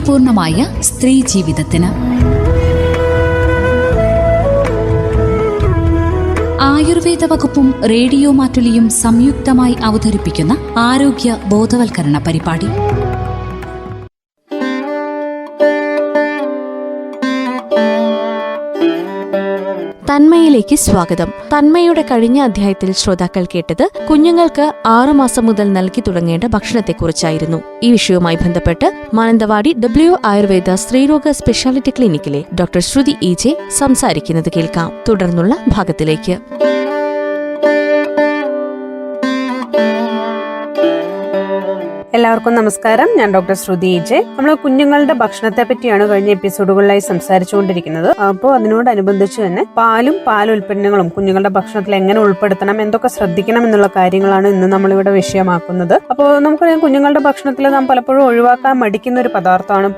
ആരോഗ്യപൂർണമായ സ്ത്രീ ജീവിതത്തിന്. ആയുർവേദ വകുപ്പും റേഡിയോ മാറ്റുലിയും സംയുക്തമായി അവതരിപ്പിക്കുന്ന ആരോഗ്യ ബോധവൽക്കരണ പരിപാടി. തന്മയിലേക്ക് സ്വാഗതം. തന്മയുടെ കഴിഞ്ഞ അധ്യായത്തിൽ ശ്രോതാക്കൾ കേട്ടത് കുഞ്ഞുങ്ങൾക്ക് 6 മാസം മുതൽ നൽകി തുടങ്ങേണ്ട ഭക്ഷണത്തെക്കുറിച്ചായിരുന്നു. ഈ വിഷയവുമായി ബന്ധപ്പെട്ട് മാനന്തവാടി ആയുർവേദ സ്ത്രീരോഗ സ്പെഷ്യാലിറ്റി ക്ലിനിക്കിലെ ഡോക്ടർ ശ്രുതി EJ സംസാരിക്കുന്നത് കേൾക്കാം. തുടർന്നുള്ള ഭാഗത്തിലേക്ക്. എല്ലാവർക്കും നമസ്കാരം. ഞാൻ ഡോക്ടർ ശ്രുതി EJ. നമ്മൾ കുഞ്ഞുങ്ങളുടെ ഭക്ഷണത്തെ പറ്റിയാണ് കഴിഞ്ഞ എപ്പിസോഡുകളിലായി സംസാരിച്ചുകൊണ്ടിരിക്കുന്നത്. അപ്പോൾ അതിനോടനുബന്ധിച്ച് തന്നെ പാലുൽപ്പന്നങ്ങളും കുഞ്ഞുങ്ങളുടെ ഭക്ഷണത്തിൽ എങ്ങനെ ഉൾപ്പെടുത്തണം, എന്തൊക്കെ ശ്രദ്ധിക്കണം എന്നുള്ള കാര്യങ്ങളാണ് ഇന്ന് നമ്മളിവിടെ വിഷയമാക്കുന്നത്. അപ്പോൾ നമുക്കറിയാം, കുഞ്ഞുങ്ങളുടെ ഭക്ഷണത്തിൽ നാം പലപ്പോഴും ഒഴിവാക്കാൻ മടിക്കുന്ന ഒരു പദാർത്ഥമാണ്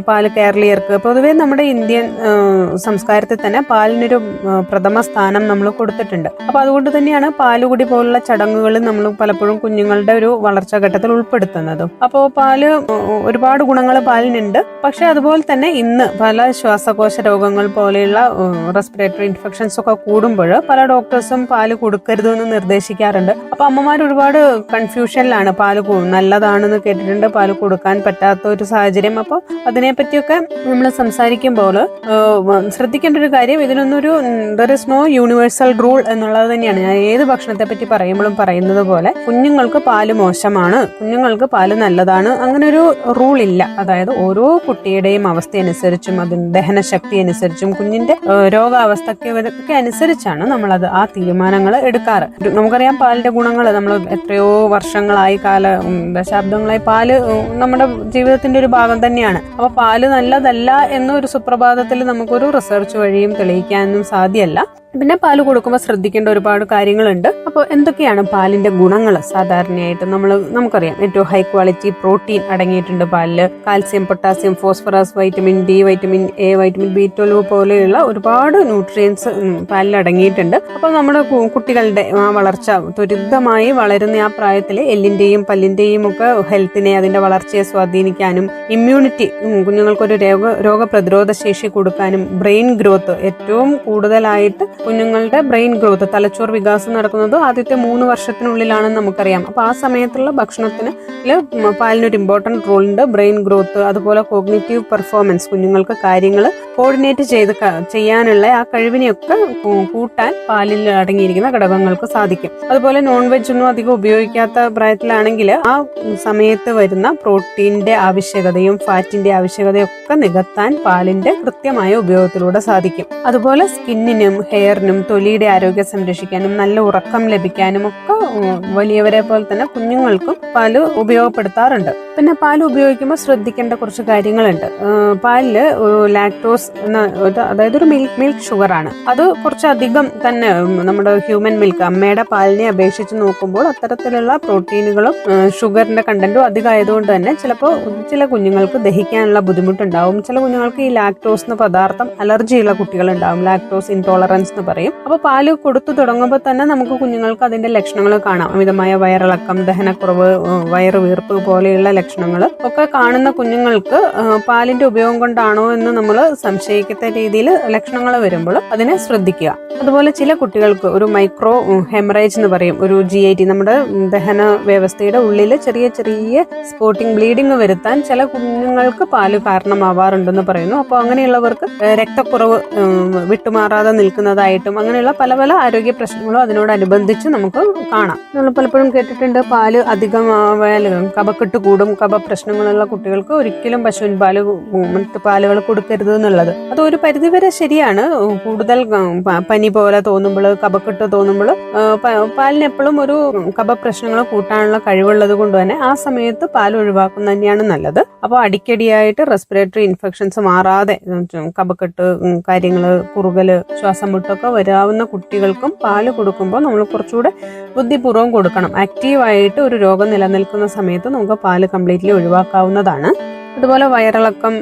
പാല്. കേരളീയർക്ക് പൊതുവേ നമ്മുടെ ഇന്ത്യൻ സംസ്കാരത്തിൽ തന്നെ പാലിനൊരു പ്രഥമ സ്ഥാനം നമ്മൾ കൊടുത്തിട്ടുണ്ട്. അപ്പോൾ അതുകൊണ്ട് തന്നെയാണ് പാലുകുടി പോലുള്ള ചടങ്ങുകൾ നമ്മൾ പലപ്പോഴും കുഞ്ഞുങ്ങളുടെ ഒരു വളർച്ചാ ഘട്ടത്തിൽ ഉൾപ്പെടുത്തുന്നത്. അപ്പോൾ പാല് ഒരുപാട് ഗുണങ്ങൾ പാലിനുണ്ട്. പക്ഷെ അതുപോലെ തന്നെ ഇന്ന് പല ശ്വാസകോശ രോഗങ്ങൾ പോലെയുള്ള റെസ്പിറേറ്ററി ഇൻഫെക്ഷൻസ് ഒക്കെ കൂടുമ്പോൾ പല ഡോക്ടേഴ്സും പാല് കൊടുക്കരുതെന്ന് നിർദ്ദേശിക്കാറുണ്ട്. അപ്പൊ അമ്മമാർ ഒരുപാട് കൺഫ്യൂഷനിലാണ്. പാല് നല്ലതാണെന്ന് കേട്ടിട്ടുണ്ട്, പാല് കൊടുക്കാൻ പറ്റാത്ത ഒരു സാഹചര്യം. അപ്പോൾ അതിനെപ്പറ്റിയൊക്കെ നമ്മൾ സംസാരിക്കുമ്പോൾ ശ്രദ്ധിക്കേണ്ട ഒരു കാര്യം, ഇതിനൊന്നൊരു there is no universal rule എന്നുള്ളത് തന്നെയാണ്. ഞാൻ ഏത് ഭക്ഷണത്തെ പറ്റി പറയുമ്പോഴും പറയുന്നത് പോലെ കുഞ്ഞുങ്ങൾക്ക് പാല് മോശമാണ്, കുഞ്ഞുങ്ങൾക്ക് പാല് നല്ലതാണ്, അങ്ങനെ ഒരു റൂൾ ഇല്ല. അതായത് ഓരോ കുട്ടിയുടെയും അവസ്ഥയനുസരിച്ചും അതിന്റെ ദഹനശക്തി അനുസരിച്ചും കുഞ്ഞിന്റെ രോഗാവസ്ഥയ്ക്ക് അനുസരിച്ചാണ് നമ്മളത് ആ തീരുമാനങ്ങൾ എടുക്കാറ്. നമുക്കറിയാം, പാലിന്റെ ഗുണങ്ങൾ നമ്മൾ എത്രയോ വർഷങ്ങളായി ദശാബ്ദങ്ങളായി പാല് നമ്മുടെ ജീവിതത്തിന്റെ ഒരു ഭാഗം തന്നെയാണ്. അപ്പൊ പാല് നല്ലതല്ല എന്നൊരു സുപ്രഭാതത്തിൽ നമുക്കൊരു റിസർച്ച് വഴിയും തെളിയിക്കാനൊന്നും സാധ്യമല്ല. പിന്നെ പാല് കൊടുക്കുമ്പോൾ ശ്രദ്ധിക്കേണ്ട ഒരുപാട് കാര്യങ്ങളുണ്ട്. അപ്പോൾ എന്തൊക്കെയാണ് പാലിന്റെ ഗുണങ്ങൾ? സാധാരണയായിട്ട് നമുക്കറിയാം, ഏറ്റവും ഹൈ ക്വാളിറ്റി പ്രോട്ടീൻ അടങ്ങിയിട്ടുണ്ട് പാലില്. Calcium, potassium, phosphorus, vitamin D, vitamin A, vitamin B12 പോലെയുള്ള ഒരുപാട് ന്യൂട്രിയൻസ് പാലിൽ അടങ്ങിയിട്ടുണ്ട്. അപ്പോൾ നമ്മുടെ കുട്ടികളുടെ ആ വളർച്ച ത്വരിതമായി വളരുന്ന ആ പ്രായത്തിൽ എല്ലിന്റെയും പല്ലിന്റെയും ഒക്കെ ഹെൽത്തിനെ, അതിന്റെ വളർച്ചയെ സ്വാധീനിക്കാനും ഇമ്മ്യൂണിറ്റി, കുഞ്ഞുങ്ങൾക്കൊരു രോഗപ്രതിരോധ ശേഷി കൊടുക്കാനും ബ്രെയിൻ ഗ്രോത്ത് ഏറ്റവും കൂടുതലായിട്ട് കുഞ്ഞുങ്ങളുടെ ബ്രെയിൻ ഗ്രോത്ത്, തലച്ചോർ വികാസം നടക്കുന്നത് ആദ്യത്തെ 3 വർഷത്തിനുള്ളിലാണെന്ന് നമുക്കറിയാം. അപ്പൊ ആ സമയത്തുള്ള ഭക്ഷണത്തിന് പാലിനൊരു ഇമ്പോർട്ടന്റ് റോൾ ഉണ്ട്. ബ്രെയിൻ ഗ്രോത്ത്, അതുപോലെ കോഗ്നിറ്റീവ് പെർഫോമൻസ്, കുഞ്ഞുങ്ങൾക്ക് കാര്യങ്ങൾ കോർഡിനേറ്റ് ചെയ്യാനുള്ള ആ കഴിവിനെയൊക്കെ കൂട്ടാൻ പാലിൽ അടങ്ങിയിരിക്കുന്ന ഘടകങ്ങൾക്ക് സാധിക്കും. അതുപോലെ നോൺ വെജ് ഒന്നും അധികം ഉപയോഗിക്കാത്ത പ്രായത്തിലാണെങ്കിൽ ആ സമയത്ത് വരുന്ന പ്രോട്ടീന്റെ ആവശ്യകതയും ഫാറ്റിന്റെ ആവശ്യകതയും ഒക്കെ നികത്താൻ പാലിന്റെ കൃത്യമായ ഉപയോഗത്തിലൂടെ സാധിക്കും. അതുപോലെ സ്കിന്നിനും ഹെയറിനും തൊലിയുടെ ആരോഗ്യം സംരക്ഷിക്കാനും നല്ല ഉറക്കം ലഭിക്കാനും ഒക്കെ വലിയവരെ പോലെ തന്നെ കുഞ്ഞുങ്ങൾക്കും പാല് ഉപയോഗപ്പെടുത്താറുണ്ട്. പിന്നെ പാല് ഉപയോഗിക്കുമ്പോൾ ശ്രദ്ധിക്കേണ്ട കുറച്ച് കാര്യങ്ങളുണ്ട്. പാലില് ലാക്ടോസ് അതായത് ഒരു മിൽക്ക് ഷുഗർ ആണ്. അത് കുറച്ചധികം തന്നെ നമ്മുടെ ഹ്യൂമൻ മിൽക്ക്, അമ്മയുടെ പാലിനെ അപേക്ഷിച്ച് നോക്കുമ്പോൾ അത്തരത്തിലുള്ള പ്രോട്ടീനുകളും ഷുഗറിന്റെ കണ്ടന്റും അധികമായതുകൊണ്ട് തന്നെ ചിലപ്പോൾ ചില കുഞ്ഞുങ്ങൾക്ക് ദഹിക്കാനുള്ള ബുദ്ധിമുട്ടുണ്ടാവും. ചില കുഞ്ഞുങ്ങൾക്ക് ഈ ലാക്ടോസ് എന്ന പദാർത്ഥം അലർജിയുള്ള കുട്ടികളുണ്ടാവും, ലാക്ടോസ് ഇൻടോളറൻസ് എന്ന് പറയും. അപ്പോൾ പാല് കൊടുത്തു തുടങ്ങുമ്പോൾ തന്നെ നമുക്ക് കുഞ്ഞുങ്ങൾക്ക് അതിന്റെ ലക്ഷണങ്ങൾ കാണാം. അമിതമായ വയറിളക്കം, ദഹനക്കുറവ്, വയറുവീർപ്പ് പോലെയുള്ള ലക്ഷണങ്ങൾ ഒക്കെ കാണുന്ന കുഞ്ഞുങ്ങൾക്ക് പാലിന്റെ ഉപയോഗം കൊണ്ടാണോ എന്ന് നമ്മൾ സംശയിക്കത്ത രീതിയിൽ ലക്ഷണങ്ങൾ വരുമ്പോൾ അതിനെ ശ്രദ്ധിക്കുക. അതുപോലെ ചില കുട്ടികൾക്ക് ഒരു മൈക്രോ ഹെമറേജ് എന്ന് പറയും, ഒരു GIT, നമ്മുടെ ദഹന വ്യവസ്ഥയുടെ ഉള്ളിൽ ചെറിയ ചെറിയ സ്പോട്ടിംഗ് ബ്ലീഡിങ് വരുത്താൻ ചില കുഞ്ഞുങ്ങൾക്ക് പാല് കാരണമാവാറുണ്ടെന്ന് പറയുന്നു. അപ്പോൾ അങ്ങനെയുള്ളവർക്ക് രക്തക്കുറവ് വിട്ടുമാറാതെ നിൽക്കുന്നതായിട്ടും അങ്ങനെയുള്ള പല പല ആരോഗ്യ പ്രശ്നങ്ങളും അതിനോടനുബന്ധിച്ച് നമുക്ക് കാണാം. നമ്മൾ പലപ്പോഴും കേട്ടിട്ടുണ്ട്, പാല് അധികമായാൽ കഫക്കെട്ട് കൂടും, കഫ പ്രശ്നങ്ങളുള്ള കുട്ടികൾക്ക് ഒരിക്കലും പശുവിൻ പാല്, മറ്റ് പാലുകൾ കൊടുക്കരുത് എന്നുള്ളത്. അത് ഒരു പരിധിവരെ ശരിയാണ്. കൂടുതൽ പനി പോലെ തോന്നുമ്പോൾ, കഫക്കെട്ട് തോന്നുമ്പോൾ പാലിന് എപ്പോഴും ഒരു കഫ പ്രശ്നങ്ങൾ കൂട്ടാനുള്ള കഴിവുള്ളത് കൊണ്ട് തന്നെ ആ സമയത്ത് പാൽ ഒഴിവാക്കുന്നത് തന്നെയാണ് നല്ലത്. അപ്പോൾ അടിക്കടിയായിട്ട് റെസ്പിറേറ്ററി ഇൻഫെക്ഷൻസ് മാറാതെ കഫക്കെട്ട് കാര്യങ്ങള്, കുറുകല്, ശ്വാസം മുട്ടൊക്കെ വരാവുന്ന കുട്ടികൾക്കും പാല് കൊടുക്കുമ്പോൾ നമ്മൾ കുറച്ചുകൂടെ ബുദ്ധിപൂർവ്വം കൊടുക്കണം. ആക്റ്റീവായിട്ട് ഒരു രോഗം നിലനിൽക്കുന്ന സമയത്ത് നമുക്ക് പാല് കംപ്ലീറ്റ്ലി ഒഴിവാക്കാവുന്നതാണ്. അതുപോലെ വയറിളക്കം,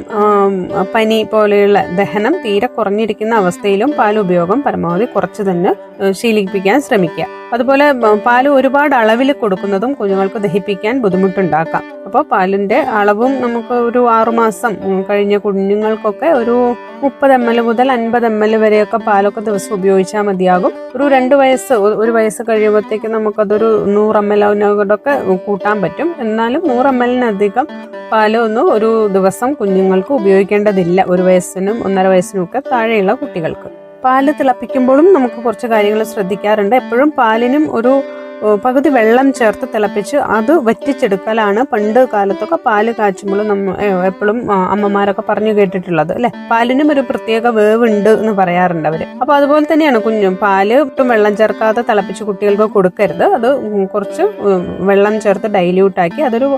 പനി പോലെയുള്ള ദഹനം തീരെ കുറഞ്ഞിരിക്കുന്ന അവസ്ഥയിലും പാൽ ഉപയോഗം പരമാവധി കുറച്ച് തന്നെ ശീലിപ്പിക്കാൻ ശ്രമിക്കുക. അതുപോലെ പാല് ഒരുപാട് അളവിൽ കൊടുക്കുന്നതും കുഞ്ഞുങ്ങൾക്ക് ദഹിപ്പിക്കാൻ ബുദ്ധിമുട്ടുണ്ടാക്കാം. അപ്പോൾ പാലിന്റെ അളവും നമുക്ക് ഒരു 6 മാസം കഴിഞ്ഞ കുഞ്ഞുങ്ങൾക്കൊക്കെ ഒരു 30 ml മുതൽ 50 ml വരെയൊക്കെ പാലൊക്കെ ദിവസം ഉപയോഗിച്ചാൽ മതിയാകും. ഒരു 1 വയസ്സ് കഴിയുമ്പോഴത്തേക്ക് നമുക്കതൊരു 100 ml കൂട്ടാൻ പറ്റും. എന്നാലും 100 ml പാല് ഒന്നും ഒരു ദിവസം കുഞ്ഞുങ്ങൾക്ക് ഉപയോഗിക്കേണ്ടതില്ല, 1 വയസ്സിനും 1.5 വയസ്സിനും ഒക്കെ താഴെയുള്ള കുട്ടികൾക്ക്. പാല് തിളപ്പിക്കുമ്പോഴും നമുക്ക് കുറച്ച് കാര്യങ്ങൾ ശ്രദ്ധിക്കാറുണ്ട്. എപ്പോഴും പാലിനും ഒരു പകുതി വെള്ളം ചേർത്ത് തിളപ്പിച്ച് അത് വറ്റിച്ചെടുക്കലാണ് പണ്ട് കാലത്തൊക്കെ പാല് കാച്ചുമ്പോൾ എപ്പോഴും അമ്മമാരൊക്കെ പറഞ്ഞു കേട്ടിട്ടുള്ളത് അല്ലെ. പാലിനും ഒരു പ്രത്യേക വേവുണ്ട് എന്ന് പറയാറുണ്ട് അവര്. അപ്പൊ അതുപോലെ തന്നെയാണ് പാല് ഒട്ടും വെള്ളം ചേർക്കാതെ തിളപ്പിച്ച് കുട്ടികൾക്ക് കൊടുക്കരുത്. അത് കുറച്ച് വെള്ളം ചേർത്ത് ഡൈല്യൂട്ട് ആക്കി അതൊരു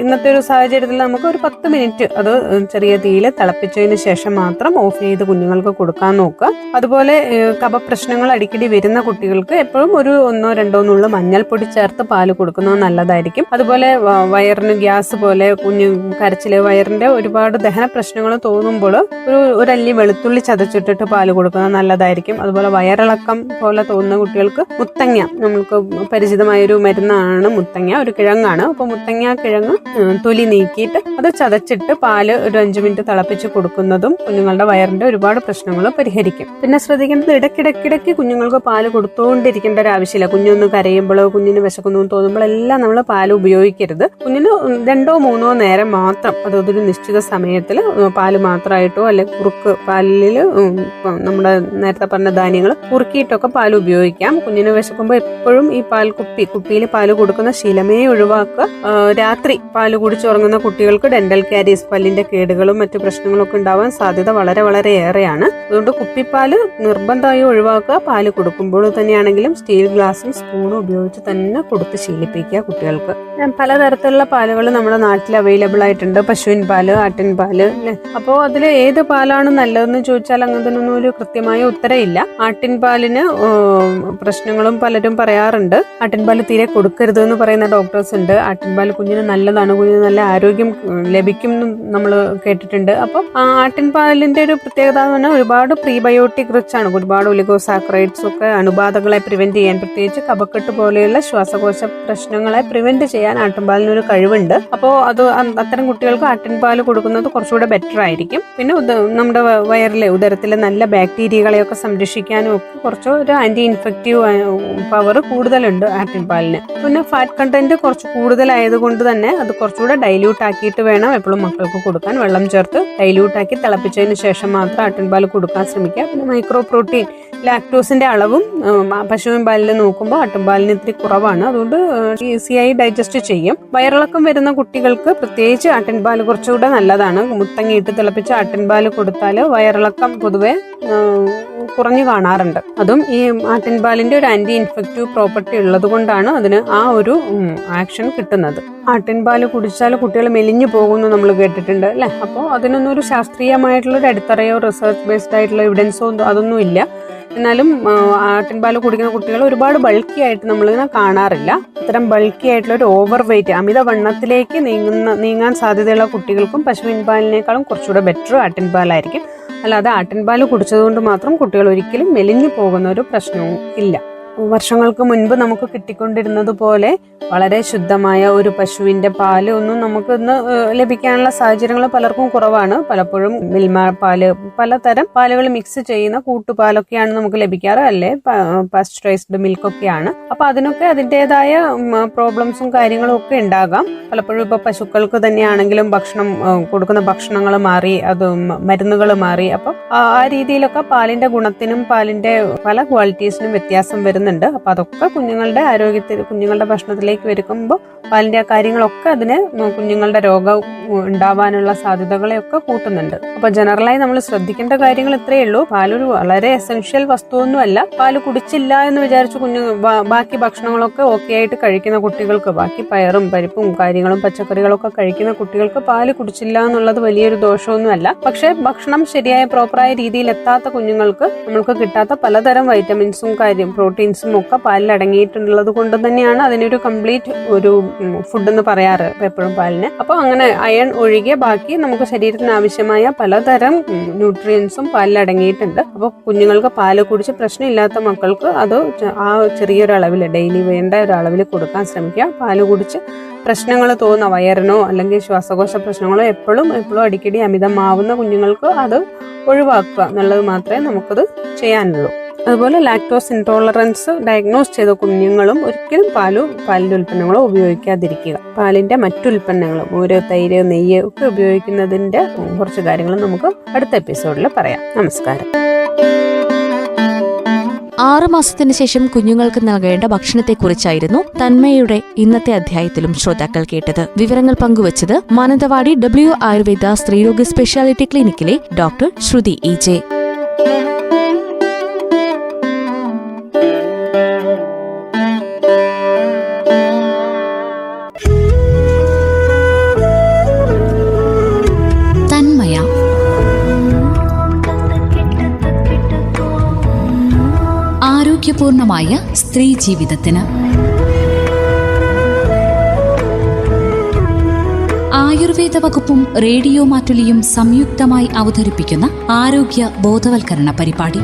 ഇന്നത്തെ ഒരു സാഹചര്യത്തിൽ നമുക്ക് ഒരു 10 മിനിറ്റ് അത് ചെറിയ തീയിൽ തിളപ്പിച്ചതിന് ശേഷം മാത്രം ഓഫ് ചെയ്ത് കുഞ്ഞുങ്ങൾക്ക് കൊടുക്കാൻ നോക്കുക. അതുപോലെ കഫപ്രശ്നങ്ങൾ അടിക്കടി വരുന്ന കുട്ടികൾക്ക് എപ്പോഴും ഒരു 1-2 നുള്ള മഞ്ഞൾപ്പൊടി ചേർത്ത് പാല് കൊടുക്കുന്നത് നല്ലതായിരിക്കും. അതുപോലെ വയറിന് ഗ്യാസ് പോലെ കരച്ചില്, വയറിന്റെ ഒരുപാട് ദഹന പ്രശ്നങ്ങൾ തോന്നുമ്പോൾ ഒരു അല്ലി വെളുത്തുള്ളി ചതച്ചിട്ടിട്ട് പാല് കൊടുക്കുന്നത് നല്ലതായിരിക്കും. അതുപോലെ വയറിളക്കം പോലെ തോന്നുന്ന കുട്ടികൾക്ക് മുത്തങ്ങ, നമുക്ക് പരിചിതമായൊരു മരുന്നാണ് മുത്തങ്ങ, ഒരു കിഴങ്ങാണ്. അപ്പൊ മുത്തങ്ങ കിഴങ്ങ് തൊലി നീക്കിയിട്ട് അത് ചതച്ചിട്ട് പാല് ഒരു 5 മിനിറ്റ് തിളപ്പിച്ച് കൊടുക്കുന്നതും കുഞ്ഞുങ്ങളുടെ വയറിന്റെ ഒരുപാട് പ്രശ്നങ്ങൾ പരിഹരിക്കും. പിന്നെ ശ്രദ്ധിക്കേണ്ടത് ഇടയ്ക്കിടയ്ക്ക് കുഞ്ഞുങ്ങൾക്ക് പാല് കൊടുത്തുകൊണ്ടിരിക്കേണ്ട ഒരു ആവശ്യമില്ല. കുഞ്ഞൊന്ന് കരയുമ്പോൾ, കുഞ്ഞിന് വിശക്കുന്നു തോന്നുമ്പോഴെല്ലാം നമ്മൾ പാല് ഉപയോഗിക്കരുത്. കുഞ്ഞിന് 2-3 നേരം മാത്രം, അതൊരു നിശ്ചിത സമയത്തിൽ പാല് മാത്രമായിട്ടോ അല്ലെങ്കിൽ കുറുക്ക് പാലിൽ നമ്മുടെ നേരത്തെ പറഞ്ഞ ധാന്യങ്ങൾ കുറുക്കിയിട്ടൊക്കെ പാല് ഉപയോഗിക്കാം. കുഞ്ഞിന് വിശക്കുമ്പോൾ എപ്പോഴും ഈ കുപ്പിയിൽ പാല് കൊടുക്കുന്ന ശീലമേ ഒഴിവാക്കുക. രാത്രി പാല് കുടിച്ചുറങ്ങുന്ന കുട്ടികൾക്ക് ഡെന്റൽ കാരീസ്, പല്ലിന്റെ കേടുകളും മറ്റു പ്രശ്നങ്ങളും ഒക്കെ ഉണ്ടാവാൻ സാധ്യത വളരെ ഏറെയാണ്. അതുകൊണ്ട് കുപ്പിപ്പാല് നിർബന്ധമായി ഒഴിവാക്കുക. പാല് കൊടുക്കുമ്പോൾ തന്നെയാണെങ്കിലും സ്റ്റീൽ ഗ്ലാസും സ്പൂണും ഉപയോഗിച്ച് തന്നെ കൊടുത്ത് ശീലിപ്പിക്കുക കുട്ടികൾക്ക്. പലതരത്തിലുള്ള പാലുകൾ നമ്മുടെ നാട്ടിൽ അവൈലബിൾ ആയിട്ടുണ്ട്. പശുവിൻ പാല്, ആട്ടിൻ പാല് അല്ലെ. അപ്പോൾ അതിൽ ഏത് പാലാണ് നല്ലതെന്ന് ചോദിച്ചാൽ അങ്ങനൊന്നും ഒരു കൃത്യമായ ഉത്തരമില്ല. ആട്ടിൻ പാലിന് പ്രശ്നങ്ങളും പലരും പറയാറുണ്ട്. ആട്ടിൻ പാല് തീരെ കൊടുക്കരുത് എന്ന് പറയുന്ന ഡോക്ടേഴ്സ് ഉണ്ട്. ആട്ടിൻ പാല് കുഞ്ഞിന് നല്ലതാണ്, കുഞ്ഞിന് നല്ല ആരോഗ്യം ലഭിക്കും എന്ന് നമ്മൾ കേട്ടിട്ടുണ്ട്. അപ്പോൾ ആട്ടിൻ പാലിന്റെ ഒരു പ്രത്യേകത എന്ന് പറഞ്ഞാൽ ഒരുപാട് പ്രീബയോട്ടിക് റിച്ച് ആണ്. ഒരുപാട് ഒലിഗോസാക്കറൈഡ്സ് ഒക്കെ അണുബാധകളെ പ്രിവെന്റ് ചെയ്യാൻ, പ്രത്യേകിച്ച് കഫക്കെട്ട് പോലെയുള്ള ശ്വാസകോശ പ്രശ്നങ്ങളെ പ്രിവെന്റ് ചെയ്യാൻ ആട്ടിൻപാലിനൊരു കഴിവുണ്ട്. അപ്പോൾ അത്തരം കുട്ടികൾക്ക് ആട്ടിൻപാല് കൊടുക്കുന്നത് കുറച്ചുകൂടെ ബെറ്റർ ആയിരിക്കും. പിന്നെ നമ്മുടെ ഉദരത്തിലെ നല്ല ബാക്ടീരിയകളെയൊക്കെ സംരക്ഷിക്കാനും ഒക്കെ കുറച്ച് ഒരു ആന്റി ഇൻഫെക്റ്റീവ് പവർ കൂടുതലുണ്ട് ആട്ടിൻപാലിന്. പിന്നെ ഫാറ്റ് കണ്ടന്റ് കുറച്ച് കൂടുതലായതുകൊണ്ട് തന്നെ അത് കുറച്ചുകൂടെ ഡൈല്യൂട്ട് ആക്കിയിട്ട് വേണം എപ്പോഴും മക്കൾക്ക് കൊടുക്കാൻ. വെള്ളം ചേർത്ത് ഡൈല്യൂട്ട് ആക്കി തിളപ്പിച്ചതിന് ശേഷം മാത്രം ആട്ടിൻപാല് കൊടുക്കാൻ ശ്രമിക്കുക. പിന്നെ മൈക്രോ പ്രോട്ടീൻ, ലാക്ടോസിന്റെ അളവും പശുവിൻ പാലിൽ നോക്കുമ്പോൾ ആട്ടിൻപാലിന് ഇത്തിരി കുറവാണ്. അതുകൊണ്ട് ഈസിയായി ഡൈജസ്റ്റ് ചെയ്യും. വയറിളക്കം വരുന്ന കുട്ടികൾക്ക് പ്രത്യേകിച്ച് ആട്ടിൻപാല് കുറച്ചുകൂടെ നല്ലതാണ്. മുത്തങ്ങയിട്ട് തിളപ്പിച്ച് ആട്ടിൻപാല് കൊടുത്താൽ വയറിളക്കം പൊതുവെ കുറഞ്ഞു കാണാറുണ്ട്. അതും ഈ ആട്ടിൻപാലിന്റെ ഒരു ആന്റി ഇൻഫെക്റ്റീവ് പ്രോപ്പർട്ടി ഉള്ളത് കൊണ്ടാണ് അതിന് ആ ഒരു ആക്ഷൻ കിട്ടുന്നത്. ആട്ടിൻപാല് കുടിച്ചാൽ കുട്ടികൾ മെലിഞ്ഞു പോകുന്നു നമ്മൾ കേട്ടിട്ടുണ്ട് അല്ലെ. അപ്പോൾ അതിനൊന്നും ഒരു ശാസ്ത്രീയമായിട്ടുള്ള ഒരു അടിത്തറയോ റിസർച്ച് ബേസ്ഡ് ആയിട്ടുള്ള എവിഡൻസോ അതൊന്നും ഇല്ല. എന്നാലും ആട്ടിൻപാല് കുടിക്കുന്ന കുട്ടികൾ ഒരുപാട് ബൾക്കി ആയിട്ട് നമ്മളിങ്ങനെ കാണാറില്ല. ഇത്തരം ബൾക്കി ആയിട്ടുള്ള ഒരു ഓവർ വെയിറ്റ്, അമിതവണ്ണത്തിലേക്ക് നീങ്ങാൻ സാധ്യതയുള്ള കുട്ടികൾക്കും പശുവിൻ പാലിനേക്കാളും കുറച്ചുകൂടെ ബെറ്റർ ആട്ടിൻപാലായിരിക്കും. അല്ലാതെ ആട്ടിൻപാല് കുടിച്ചതുകൊണ്ട് മാത്രം കുട്ടികൾ ഒരിക്കലും മെലിഞ്ഞു പോകുന്ന ഒരു പ്രശ്നവും ഇല്ല. വർഷങ്ങൾക്ക് മുൻപ് നമുക്ക് കിട്ടിക്കൊണ്ടിരുന്നത് പോലെ വളരെ ശുദ്ധമായ ഒരു പശുവിന്റെ പാല് ഒന്നും നമുക്ക് ഇന്ന് ലഭിക്കാനുള്ള സാഹചര്യങ്ങൾ പലർക്കും കുറവാണ്. പലപ്പോഴും മിൽമ പാല്, പലതരം പാലുകൾ മിക്സ് ചെയ്യുന്ന കൂട്ടുപാലൊക്കെയാണ് നമുക്ക് ലഭിക്കാറ്, അല്ലെ പാസ്ചറൈസ്ഡ് മിൽക്കൊക്കെയാണ്. അപ്പൊ അതിനൊക്കെ അതിൻ്റെതായ പ്രോബ്ലംസും കാര്യങ്ങളും ഒക്കെ ഉണ്ടാകാം. പലപ്പോഴും ഇപ്പൊ പശുക്കൾക്ക് തന്നെയാണെങ്കിലും കൊടുക്കുന്ന ഭക്ഷണങ്ങൾ മാറി, അത് മരുന്നുകൾ മാറി. അപ്പൊ ആ രീതിയിലൊക്കെ പാലിന്റെ ഗുണത്തിനും പാലിന്റെ പല ക്വാളിറ്റീസിനും വ്യത്യാസം വരുന്നുണ്ട്. അപ്പൊ അതൊക്കെ കുഞ്ഞുങ്ങളുടെ ആരോഗ്യത്തിൽ, കുഞ്ഞുങ്ങളുടെ ഭക്ഷണത്തിലേക്ക് വരുമ്പോൾ പാലിന്റെ കാര്യങ്ങളൊക്കെ അതിന് കുഞ്ഞുങ്ങളുടെ രോഗം ഉണ്ടാവാനുള്ള സാധ്യതകളെയൊക്കെ കൂട്ടുന്നുണ്ട്. അപ്പൊ ജനറലായി നമ്മൾ ശ്രദ്ധിക്കേണ്ട കാര്യങ്ങൾ ഇത്രയേ ഉള്ളൂ. പാലൊരു വളരെ എസെൻഷ്യൽ വസ്തുവൊന്നുമല്ല. പാല് കുടിച്ചില്ല എന്ന് വിചാരിച്ച് ബാക്കി ഭക്ഷണങ്ങളൊക്കെ ഓക്കെ ആയിട്ട് കഴിക്കുന്ന കുട്ടികൾക്ക്, ബാക്കി പയറും പരിപ്പും കാര്യങ്ങളും പച്ചക്കറികളൊക്കെ കഴിക്കുന്ന കുട്ടികൾക്ക് പാല് കുടിച്ചില്ല എന്നുള്ളത് വലിയൊരു ദോഷമൊന്നുമല്ല. പക്ഷെ ഭക്ഷണം ശരിയായ പ്രോപ്പറായ രീതിയിൽ എത്താത്ത കുഞ്ഞുങ്ങൾക്ക് നമ്മൾക്ക് കിട്ടാത്ത പലതരം വൈറ്റമിൻസും പ്രോട്ടീൻസും ന്യൂട്രിയൻസും ഒക്കെ പാലിൽ അടങ്ങിയിട്ടുള്ളത് കൊണ്ട് തന്നെയാണ് അതിനൊരു കംപ്ലീറ്റ് ഒരു ഫുഡ് എന്ന് പറയാറ് എപ്പോഴും പാലിന്. അപ്പോൾ അങ്ങനെ അയൺ ഒഴികെ ബാക്കി നമുക്ക് ശരീരത്തിന് ആവശ്യമായ പലതരം ന്യൂട്രിയൻസും പാലിൽ അടങ്ങിയിട്ടുണ്ട്. അപ്പോൾ കുഞ്ഞുങ്ങൾക്ക് പാല് കുടിച്ച് പ്രശ്നമില്ലാത്ത മക്കൾക്ക് അത് ആ ചെറിയൊരു അളവിൽ ഡെയിലി വേണ്ട ഒരു അളവിൽ കൊടുക്കാൻ ശ്രമിക്കുക. പാല് കുടിച്ച് പ്രശ്നങ്ങൾ തോന്നുന്ന വയറിനോ അല്ലെങ്കിൽ ശ്വാസകോശ പ്രശ്നങ്ങളോ എപ്പോഴും അടിക്കടി അമിതമാവുന്ന കുഞ്ഞുങ്ങൾക്ക് അത് ഒഴിവാക്കുക എന്നുള്ളത് മാത്രമേ നമുക്കത് ചെയ്യാനുള്ളൂ. അതുപോലെ ലാക്ടോസ് ഇൻടോളറൻസ് ഡയഗ്നോസ് ചെയ്ത കുഞ്ഞുങ്ങളും ഒരിക്കലും പാലിന്റെ ഉൽപ്പന്നങ്ങളോ ഉപയോഗിക്കാതിരിക്കുക. പാലിന്റെ മറ്റുൽപ്പന്നങ്ങളും മോര്, തൈര്, നെയ്യ് ഒക്കെ ഉപയോഗിക്കുന്നതിന്റെ കുറച്ച് കാര്യങ്ങൾ നമുക്ക് അടുത്ത എപ്പിസോഡിൽ പറയാം. നമസ്കാരം. 6 മാസത്തിന് ശേഷം കുഞ്ഞുങ്ങൾക്ക് നൽകേണ്ട ഭക്ഷണത്തെക്കുറിച്ചായിരുന്നു തന്മയുടെ ഇന്നത്തെ അധ്യായത്തിലും ശ്രോതാക്കൾ കേട്ടത്. വിവരങ്ങൾ പങ്കുവച്ചത് മാനന്തവാടി W ആയുർവേദ സ്ത്രീരോഗ സ്പെഷ്യാലിറ്റി ക്ലിനിക്കിലെ ഡോക്ടർ ശ്രുതി EJ. ആരോഗ്യപൂർണമായ സ്ത്രീ ജീവിതത്തിന് ആയുർവേദ വകുപ്പും റേഡിയോ മാറ്റുലിയും സംയുക്തമായി അവതരിപ്പിക്കുന്ന ആരോഗ്യ ബോധവൽക്കരണ പരിപാടി.